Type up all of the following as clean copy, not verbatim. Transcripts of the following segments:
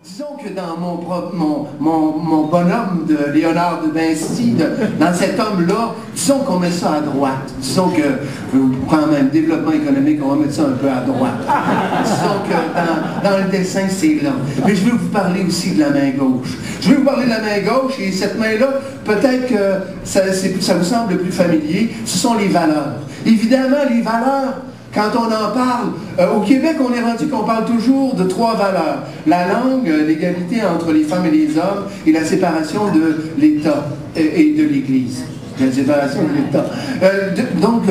Disons que dans mon bonhomme de Léonard de Vinci, dans cet homme-là, disons qu'on met ça à droite. Disons que, quand même, développement économique, on va mettre ça un peu à droite. Disons que dans le dessin, c'est là. Mais je veux vous parler aussi de la main gauche. Je veux vous parler de la main gauche, et cette main-là, peut-être que ça vous semble plus familier, ce sont les valeurs. Évidemment, les valeurs, quand on en parle, au Québec, on est rendu qu'on parle toujours de trois valeurs. La langue, l'égalité entre les femmes et les hommes, et la séparation de l'État et de l'Église. La séparation de l'État. Donc,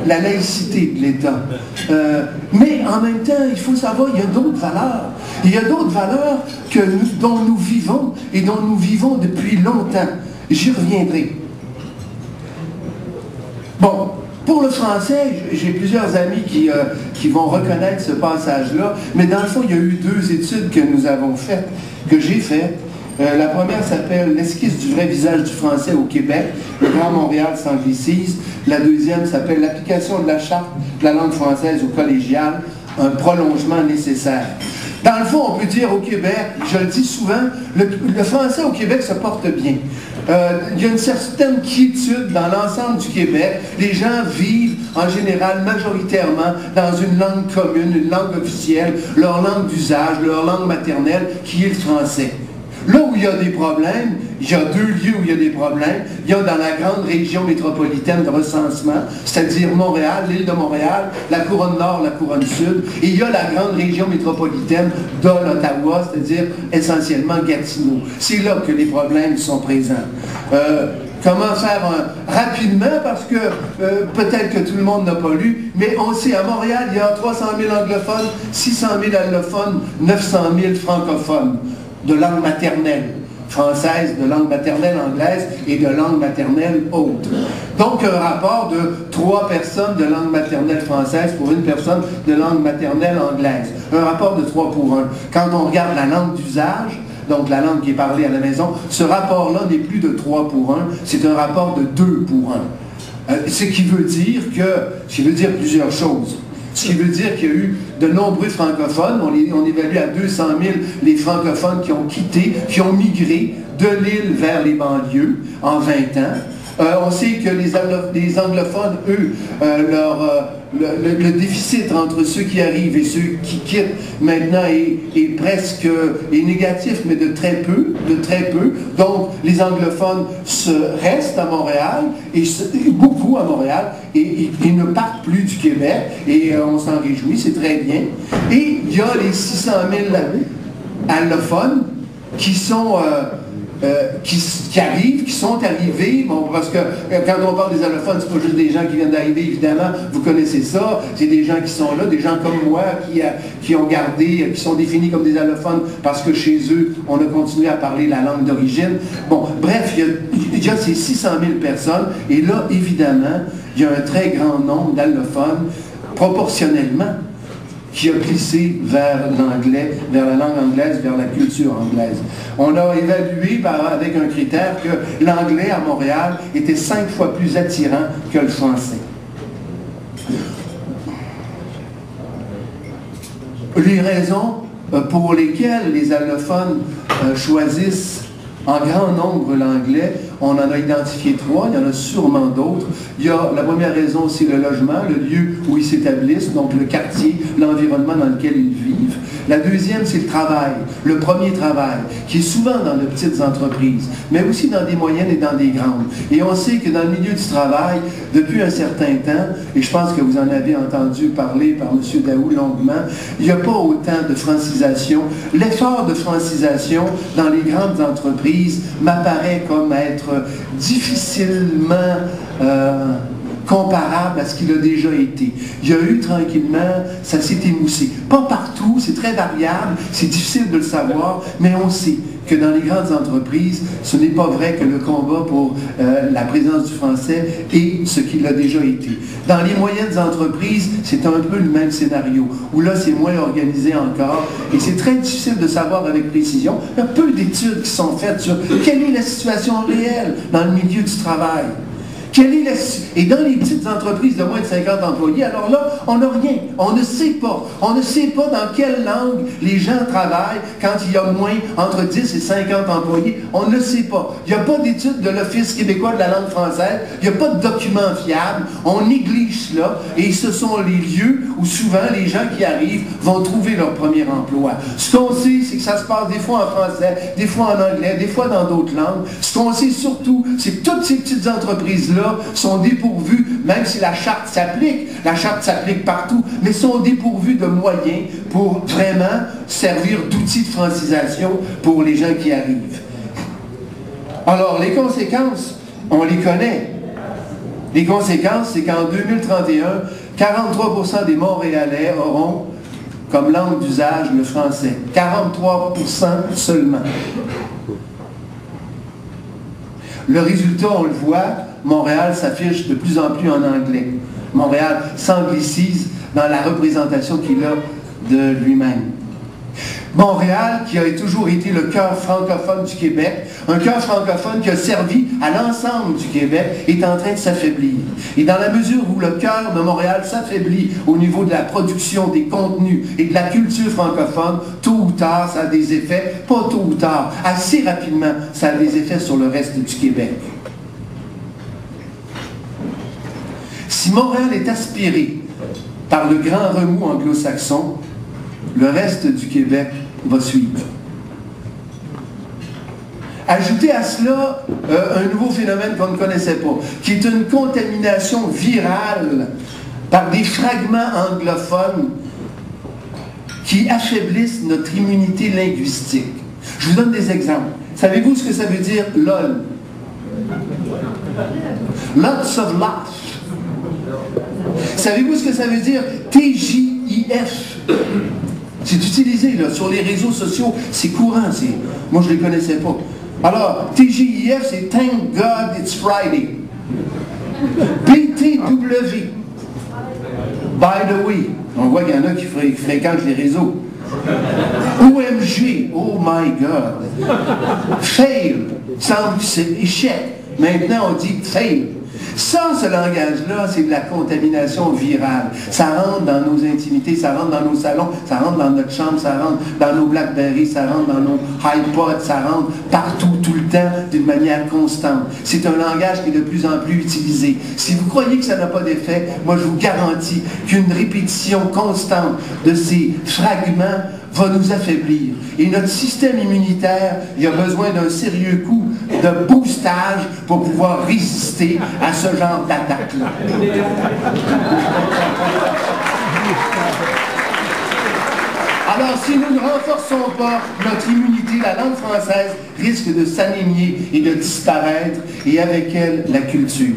la laïcité de l'État. Mais en même temps, il faut savoir, il y a d'autres valeurs. Il y a d'autres valeurs dont nous vivons, et dont nous vivons depuis longtemps. J'y reviendrai. Bon. Pour le français, j'ai plusieurs amis qui vont reconnaître ce passage-là, mais dans le fond, il y a eu deux études que nous avons faites, que j'ai faites. La première s'appelle « L'esquisse du vrai visage du français au Québec, le Grand Montréal s'anglicise ». La deuxième s'appelle « L'application de la charte de la langue française au collégial, un prolongement nécessaire ». Dans le fond, on peut dire au Québec, je le dis souvent, le français au Québec se porte bien. Il y a une certaine quiétude dans l'ensemble du Québec. Les gens vivent en général majoritairement dans une langue commune, une langue officielle, leur langue d'usage, leur langue maternelle, qui est le français. Là où il y a des problèmes, il y a deux lieux où il y a des problèmes. Il y a dans la grande région métropolitaine de recensement, c'est-à-dire Montréal, l'île de Montréal, la couronne nord, la couronne sud, et il y a la grande région métropolitaine de l'Ottawa, c'est-à-dire essentiellement Gatineau. C'est là que les problèmes sont présents. Comment faire rapidement, parce que peut-être que tout le monde n'a pas lu, mais on sait, à Montréal, il y a 300 000 anglophones, 600 000 allophones, 900 000 francophones de langue maternelle française, de langue maternelle anglaise et de langue maternelle autre. Donc un rapport de 3 personnes de langue maternelle française pour une personne de langue maternelle anglaise. Un rapport de 3 pour 1. Quand on regarde la langue d'usage, donc la langue qui est parlée à la maison, ce rapport-là n'est plus de 3 pour 1, c'est un rapport de 2 pour 1. Ce qui veut dire plusieurs choses. Ce qui veut dire qu'il y a eu de nombreux francophones, on évalue à 200 000 les francophones qui ont quitté, qui ont migré de l'île vers les banlieues en 20 ans. On sait que les anglophones, eux, le déficit entre ceux qui arrivent et ceux qui quittent maintenant est presque négatif, mais de très peu. Donc, les anglophones restent à Montréal, et beaucoup à Montréal, et ne partent plus du Québec, et on s'en réjouit, c'est très bien. Et il y a les 600 000 allophones qui sont... qui arrivent, qui sont arrivés, bon, parce que quand on parle des allophones, c'est pas juste des gens qui viennent d'arriver, évidemment, vous connaissez ça, c'est des gens qui sont là, des gens comme moi, qui ont gardé, qui sont définis comme des allophones, parce que chez eux, on a continué à parler la langue d'origine. Bon, bref, il y a ces 600 000 personnes, et là, évidemment, il y a un très grand nombre d'allophones, proportionnellement, qui a glissé vers l'anglais, vers la langue anglaise, vers la culture anglaise. On a évalué avec un critère que l'anglais à Montréal était 5 fois plus attirant que le français. Les raisons pour lesquelles les allophones choisissent en grand nombre l'anglais, on en a identifié 3, il y en a sûrement d'autres. Il y a la première raison, c'est le logement, le lieu où ils s'établissent, donc le quartier, l'environnement dans lequel ils vivent. La deuxième, c'est le travail, le premier travail, qui est souvent dans de petites entreprises, mais aussi dans des moyennes et dans des grandes. Et on sait que dans le milieu du travail, depuis un certain temps, et je pense que vous en avez entendu parler par M. Daou longuement, il n'y a pas autant de francisation. L'effort de francisation dans les grandes entreprises m'apparaît comme être difficilement comparable à ce qu'il a déjà été. Il y a eu tranquillement, ça s'est émoussé. Pas partout, c'est très variable, c'est difficile de le savoir, mais on sait que dans les grandes entreprises, ce n'est pas vrai que le combat pour la présence du français est ce qu'il a déjà été. Dans les moyennes entreprises, c'est un peu le même scénario, où là, c'est moins organisé encore, et c'est très difficile de savoir avec précision. Il y a peu d'études qui sont faites sur quelle est la situation réelle dans le milieu du travail. Et dans les petites entreprises de moins de 50 employés, alors là, on n'a rien. On ne sait pas. On ne sait pas dans quelle langue les gens travaillent quand il y a moins, entre 10 et 50 employés. On ne le sait pas. Il n'y a pas d'études de l'Office québécois de la langue française. Il n'y a pas de documents fiables. On néglige cela. Et ce sont les lieux où souvent les gens qui arrivent vont trouver leur premier emploi. Ce qu'on sait, c'est que ça se passe des fois en français, des fois en anglais, des fois dans d'autres langues. Ce qu'on sait surtout, c'est que toutes ces petites entreprises-là sont dépourvues, même si la charte s'applique partout, mais sont dépourvues de moyens pour vraiment servir d'outil de francisation pour les gens qui arrivent. Alors, les conséquences, on les connaît. Les conséquences, c'est qu'en 2031, 43% des Montréalais auront comme langue d'usage le français. 43% seulement. Le résultat, on le voit, Montréal s'affiche de plus en plus en anglais. Montréal s'anglicise dans la représentation qu'il a de lui-même. Montréal, qui a toujours été le cœur francophone du Québec, un cœur francophone qui a servi à l'ensemble du Québec, est en train de s'affaiblir. Et dans la mesure où le cœur de Montréal s'affaiblit au niveau de la production des contenus et de la culture francophone, tôt ou tard, ça a des effets, pas tôt ou tard, assez rapidement, ça a des effets sur le reste du Québec. Si Montréal est aspiré par le grand remous anglo-saxon, le reste du Québec va suivre. Ajoutez à cela un nouveau phénomène qu'on ne connaissait pas, qui est une contamination virale par des fragments anglophones qui affaiblissent notre immunité linguistique. Je vous donne des exemples. Savez-vous ce que ça veut dire LOL? Lots of laughs. Savez-vous ce que ça veut dire TJIF? C'est utilisé là, sur les réseaux sociaux, c'est courant. Moi, je ne les connaissais pas. Alors, TGIF, c'est Thank God It's Friday. BTW. By the way. On voit qu'il y en a qui fréquentent les réseaux. OMG. Oh my God. Fail. Semble que c'est échec. Maintenant, on dit fail. Ça, ce langage-là, c'est de la contamination virale. Ça rentre dans nos intimités, ça rentre dans nos salons, ça rentre dans notre chambre, ça rentre dans nos Blackberry, ça rentre dans nos iPods, ça rentre partout, tout le temps, d'une manière constante. C'est un langage qui est de plus en plus utilisé. Si vous croyez que ça n'a pas d'effet, moi je vous garantis qu'une répétition constante de ces fragments va nous affaiblir. Et notre système immunitaire, il a besoin d'un sérieux coup de boostage pour pouvoir résister à ce genre d'attaque-là. Alors, si nous ne renforçons pas notre immunité, la langue française risque de s'anémier et de disparaître, et avec elle, la culture.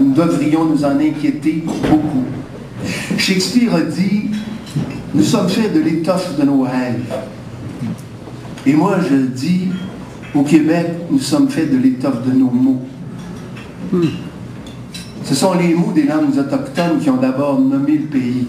Nous devrions nous en inquiéter beaucoup. Shakespeare a dit: nous sommes faits de l'étoffe de nos rêves. Et moi, je dis, au Québec, nous sommes faits de l'étoffe de nos mots. Ce sont les mots des langues autochtones qui ont d'abord nommé le pays.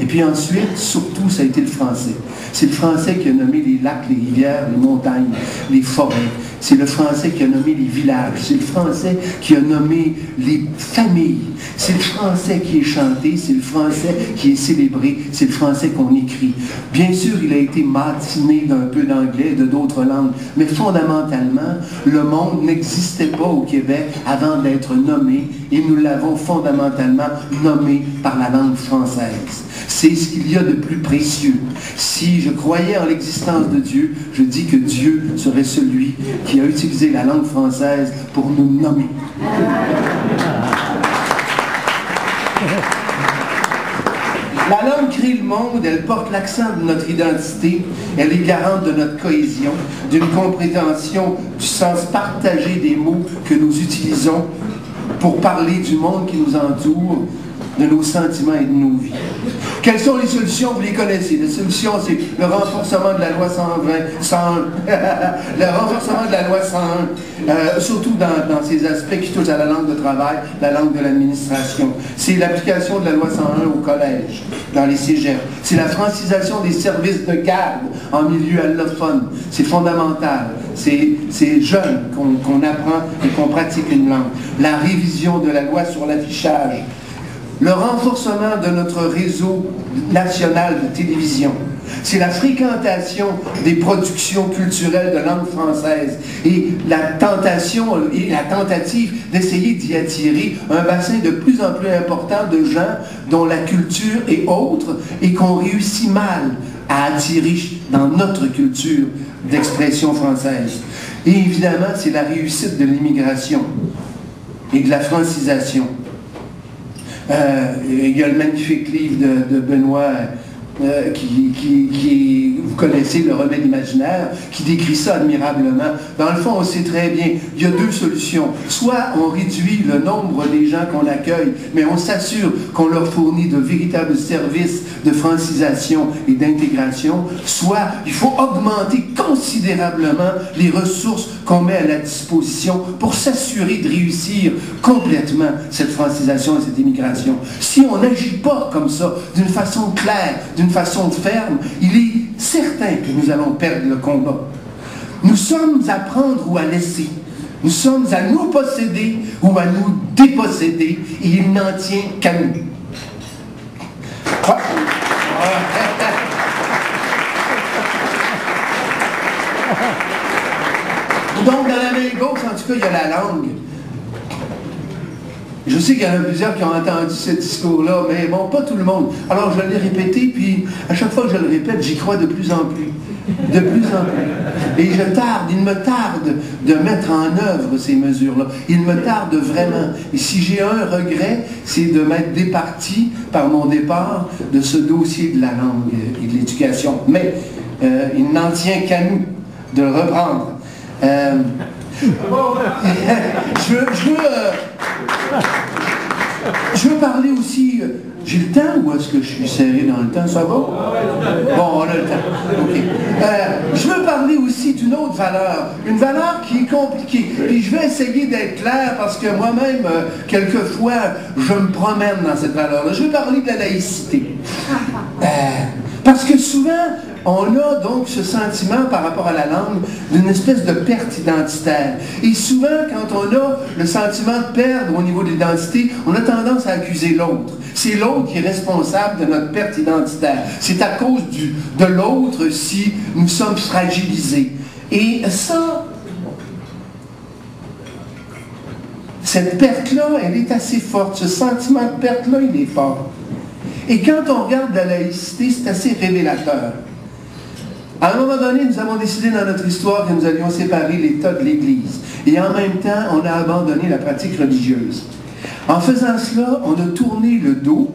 Et puis ensuite, surtout, ça a été le français. C'est le français qui a nommé les lacs, les rivières, les montagnes, les forêts. C'est le français qui a nommé les villages. C'est le français qui a nommé les familles. C'est le français qui est chanté. C'est le français qui est célébré. C'est le français qu'on écrit. Bien sûr, il a été matiné d'un peu d'anglais et de d'autres langues. Mais fondamentalement, le monde n'existait pas au Québec avant d'être nommé. Et nous l'avons fondamentalement nommé par la langue française. C'est ce qu'il y a de plus précieux. Si je croyais en l'existence de Dieu, je dis que Dieu serait celui qui a utilisé la langue française pour nous nommer. La langue crée le monde, elle porte l'accent de notre identité, elle est garante de notre cohésion, d'une compréhension du sens partagé des mots que nous utilisons pour parler du monde qui nous entoure, de nos sentiments et de nos vies. Quelles sont les solutions? Vous les connaissez. Les solutions, c'est le renforcement de la loi 101, le renforcement de la loi 101, surtout dans ces aspects qui touchent à la langue de travail, la langue de l'administration. C'est l'application de la loi 101 au collège, dans les cégeps. C'est la francisation des services de garde en milieu allophone. C'est fondamental. C'est c'est jeune qu'on apprend et qu'on pratique une langue. La révision de la loi sur l'affichage. Le renforcement de notre réseau national de télévision. C'est la fréquentation des productions culturelles de langue française et la tentation et la tentative d'essayer d'y attirer un bassin de plus en plus important de gens dont la culture est autre et qu'on réussit mal à attirer dans notre culture d'expression française. Et évidemment, c'est la réussite de l'immigration et de la francisation. Il y a le magnifique livre de Benoît vous connaissez, Le remède imaginaire, qui décrit ça admirablement. Dans le fond, on sait très bien, il y a deux solutions. Soit on réduit le nombre des gens qu'on accueille, mais on s'assure qu'on leur fournit de véritables services de francisation et d'intégration, soit il faut augmenter considérablement les ressources qu'on met à la disposition pour s'assurer de réussir complètement cette francisation et cette immigration. Si on n'agit pas comme ça, d'une façon claire, d'une façon ferme, il est certain que nous allons perdre le combat. Nous sommes à prendre ou à laisser. Nous sommes à nous posséder ou à nous déposséder, et il n'en tient qu'à nous. Donc, dans la main gauche, en tout cas, il y a la langue. Je sais qu'il y en a plusieurs qui ont entendu ce discours-là, mais bon, pas tout le monde. Alors, je l'ai répété, puis à chaque fois que je le répète, j'y crois de plus en plus. De plus en plus. Et il me tarde de mettre en œuvre ces mesures-là. Il me tarde vraiment. Et si j'ai un regret, c'est de m'être départi par mon départ de ce dossier de la langue et de l'éducation. Mais il n'en tient qu'à nous de le reprendre. Je veux parler aussi... J'ai le temps ou est-ce que je suis serré dans le temps? Ça va? Bon, on a le temps. OK. Je veux parler aussi d'une autre valeur. Une valeur qui est compliquée. Et je vais essayer d'être clair parce que moi-même, quelquefois, je me promène dans cette valeur-là. Je veux parler de la laïcité. Parce que souvent, on a donc ce sentiment par rapport à la langue d'une espèce de perte identitaire. Et souvent, quand on a le sentiment de perdre au niveau de l'identité, on a tendance à accuser l'autre. C'est l'autre qui est responsable de notre perte identitaire. C'est à cause de l'autre si nous sommes fragilisés. Et ça, cette perte-là, elle est assez forte. Ce sentiment de perte-là, il est fort. Et quand on regarde la laïcité, c'est assez révélateur. À un moment donné, nous avons décidé dans notre histoire que nous allions séparer l'État de l'Église. Et en même temps, on a abandonné la pratique religieuse. En faisant cela, on a tourné le dos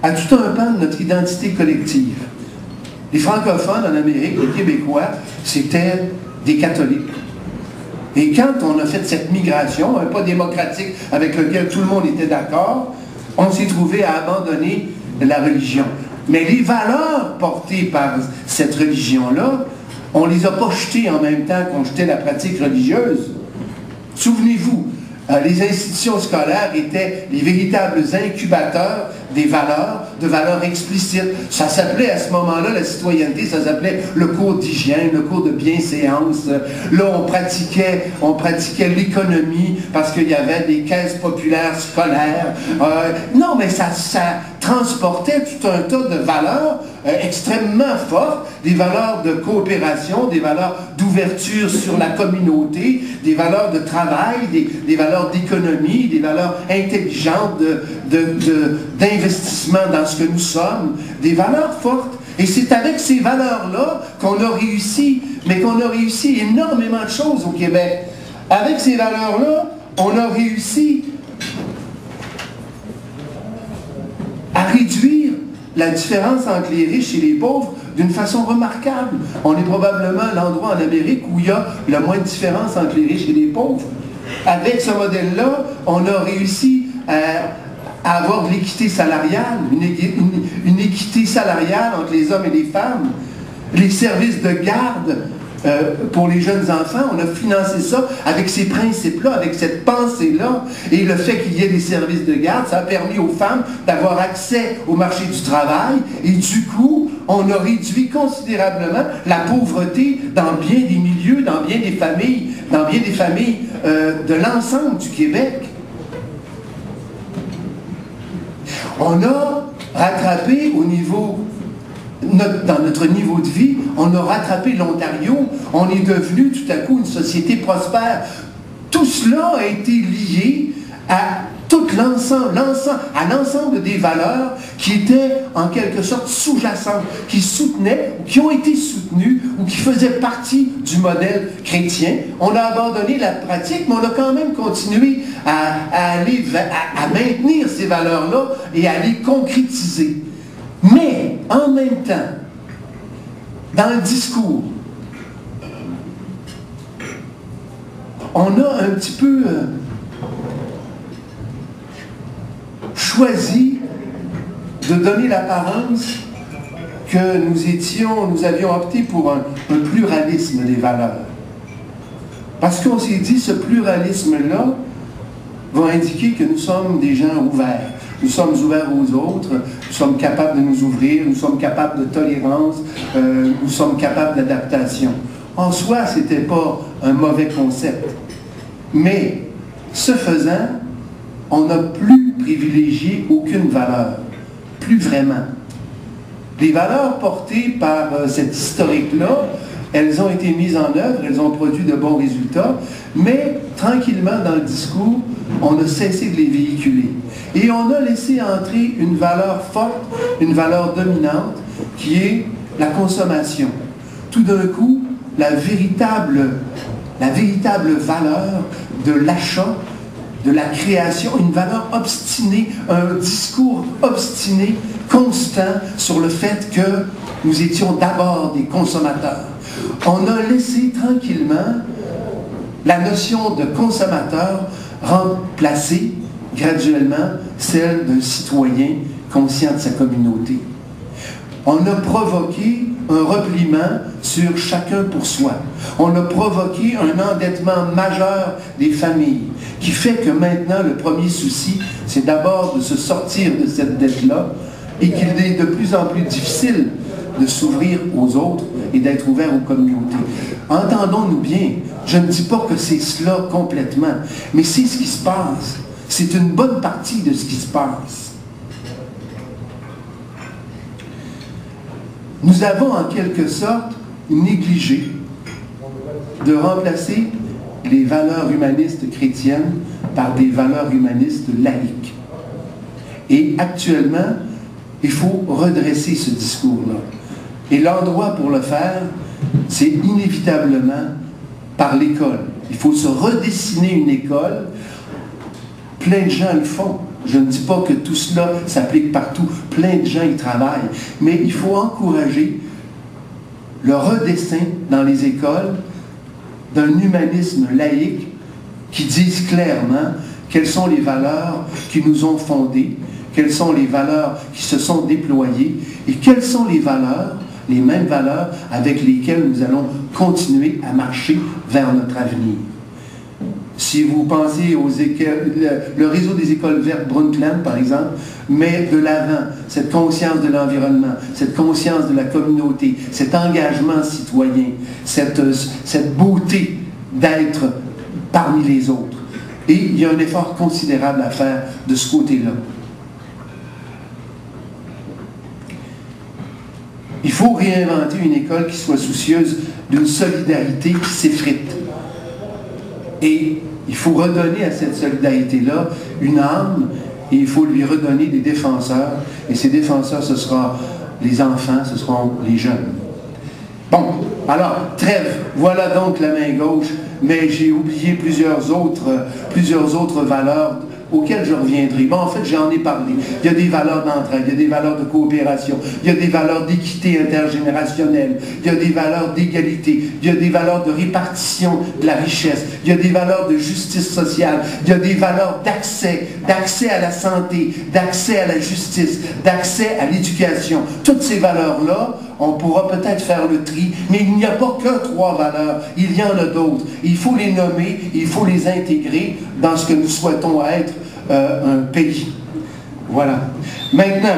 à tout un pan de notre identité collective. Les francophones en Amérique, les Québécois, c'était des catholiques. Et quand on a fait cette migration, un pas démocratique avec lequel tout le monde était d'accord, on s'est trouvé à abandonner la religion. Mais les valeurs portées par cette religion-là, on ne les a pas jetées en même temps qu'on jetait la pratique religieuse. Souvenez-vous, les institutions scolaires étaient les véritables incubateurs des valeurs, de valeurs explicites. Ça s'appelait à ce moment-là, la citoyenneté, ça s'appelait le cours d'hygiène, le cours de bienséance. Là, on pratiquait l'économie parce qu'il y avait des caisses populaires scolaires. Non, mais ça transportait tout un tas de valeurs extrêmement fortes, des valeurs de coopération, des valeurs d'ouverture sur la communauté, des valeurs de travail, des valeurs d'économie, des valeurs intelligentes d'investissement dans ce que nous sommes, des valeurs fortes. Et c'est avec ces valeurs-là qu'on a réussi, mais qu'on a réussi énormément de choses au Québec. Avec ces valeurs-là, on a réussi à réduire la différence entre les riches et les pauvres d'une façon remarquable. On est probablement l'endroit en Amérique où il y a le moins de différence entre les riches et les pauvres. Avec ce modèle-là, on a réussi à avoir de l'équité salariale, une équité salariale entre les hommes et les femmes, les services de garde pour les jeunes enfants, on a financé ça avec ces principes-là, avec cette pensée-là, et le fait qu'il y ait des services de garde, ça a permis aux femmes d'avoir accès au marché du travail, et du coup, on a réduit considérablement la pauvreté dans bien des milieux, dans bien des familles de l'ensemble du Québec. On a rattrapé au niveau, dans notre niveau de vie, on a rattrapé l'Ontario, on est devenu tout à coup une société prospère. Tout cela a été lié à tout l'ensemble des valeurs qui étaient en quelque sorte sous-jacentes, qui soutenaient, qui ont été soutenues ou qui faisaient partie du modèle chrétien. On a abandonné la pratique, mais on a quand même continué à maintenir ces valeurs-là et à les concrétiser. Mais, en même temps, dans le discours, on a un petit peu choisi de donner l'apparence que nous avions opté pour un pluralisme des valeurs. Parce qu'on s'est dit, ce pluralisme-là va indiquer que nous sommes des gens ouverts. Nous sommes ouverts aux autres, nous sommes capables de nous ouvrir, nous sommes capables de tolérance, nous sommes capables d'adaptation. En soi, ce n'était pas un mauvais concept. Mais, ce faisant, on n'a plus privilégié aucune valeur. Plus vraiment. Les valeurs portées par cette historique-là, elles ont été mises en œuvre, elles ont produit de bons résultats, mais tranquillement dans le discours, on a cessé de les véhiculer. Et on a laissé entrer une valeur forte, une valeur dominante, qui est la consommation. Tout d'un coup, la véritable valeur de l'achat, de la création, une valeur obstinée, un discours obstiné, constant sur le fait que nous étions d'abord des consommateurs. On a laissé tranquillement la notion de consommateur remplacer graduellement celle d'un citoyen conscient de sa communauté. On a provoqué un repliement sur chacun pour soi. On a provoqué un endettement majeur des familles, qui fait que maintenant, le premier souci, c'est d'abord de se sortir de cette dette-là et qu'il est de plus en plus difficile de s'ouvrir aux autres et d'être ouvert aux communautés. Entendons-nous bien, je ne dis pas que c'est cela complètement, mais c'est ce qui se passe. C'est une bonne partie de ce qui se passe. Nous avons en quelque sorte négligé de remplacer les valeurs humanistes chrétiennes par des valeurs humanistes laïques. Et actuellement, il faut redresser ce discours-là. Et l'endroit pour le faire, c'est inévitablement par l'école. Il faut se redessiner une école. Plein de gens le font. Je ne dis pas que tout cela s'applique partout. Plein de gens y travaillent. Mais il faut encourager le redessin dans les écoles d'un humanisme laïque qui dise clairement quelles sont les valeurs qui nous ont fondés, quelles sont les valeurs qui se sont déployées et quelles sont les valeurs, les mêmes valeurs avec lesquelles nous allons continuer à marcher vers notre avenir. Si vous pensez aux écoles, le réseau des écoles vertes Brundtland, par exemple, met de l'avant cette conscience de l'environnement, cette conscience de la communauté, cet engagement citoyen, cette beauté d'être parmi les autres. Et il y a un effort considérable à faire de ce côté-là. Il faut réinventer une école qui soit soucieuse d'une solidarité qui s'effrite. Et il faut redonner à cette solidarité-là une âme et il faut lui redonner des défenseurs. Et ces défenseurs, ce sera les enfants, ce seront les jeunes. Bon, alors, trêve. Voilà donc la main gauche, mais j'ai oublié plusieurs autres valeurs auxquelles je reviendrai. Bon, en fait, j'en ai parlé. Il y a des valeurs d'entraide, il y a des valeurs de coopération, il y a des valeurs d'équité intergénérationnelle, il y a des valeurs d'égalité, il y a des valeurs de répartition de la richesse, il y a des valeurs de justice sociale, il y a des valeurs d'accès à la santé, d'accès à la justice, d'accès à l'éducation. Toutes ces valeurs-là, on pourra peut-être faire le tri, mais il n'y a pas que 3 valeurs, il y en a d'autres. Il faut les nommer, il faut les intégrer dans ce que nous souhaitons être un pays. Voilà. Maintenant,